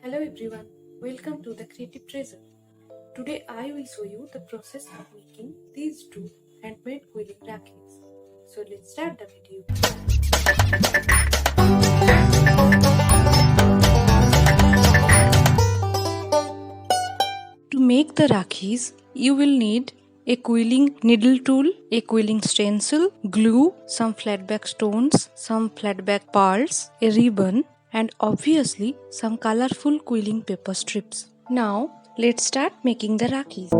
Hello everyone, welcome to the Creative Treasure. Today I will show you the process of making these two handmade quilling rakhis. So let's start the video. To make the rakhis, you will need a quilling needle tool, a quilling stencil, glue, some flatback stones, some flatback pearls, a ribbon, and obviously some colorful quilling paper strips. Now let's start making the rakhis.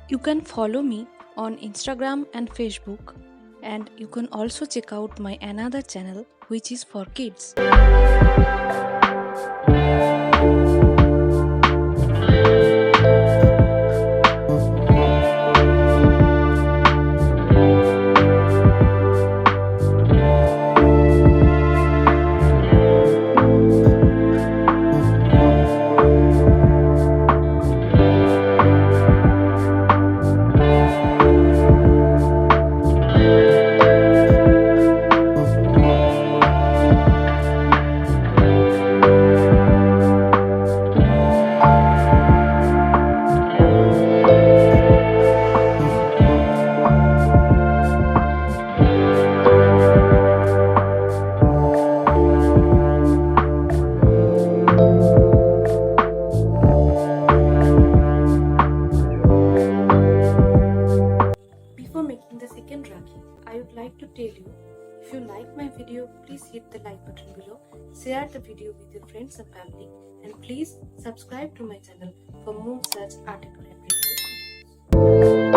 You can follow me on Instagram and Facebook, and you can also check out my another channel which is for kids. to tell you, if you like my video, please hit the like button below, share the video with your friends and family, and please subscribe to my channel for more such art and craft related videos.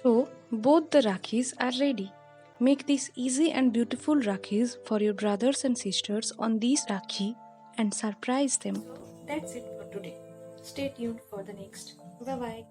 So, both the Rakhis are ready. Make these easy and beautiful Rakhis for your brothers and sisters on these Rakhi and surprise them. So, that's it for today. Stay tuned for the next. Bye bye.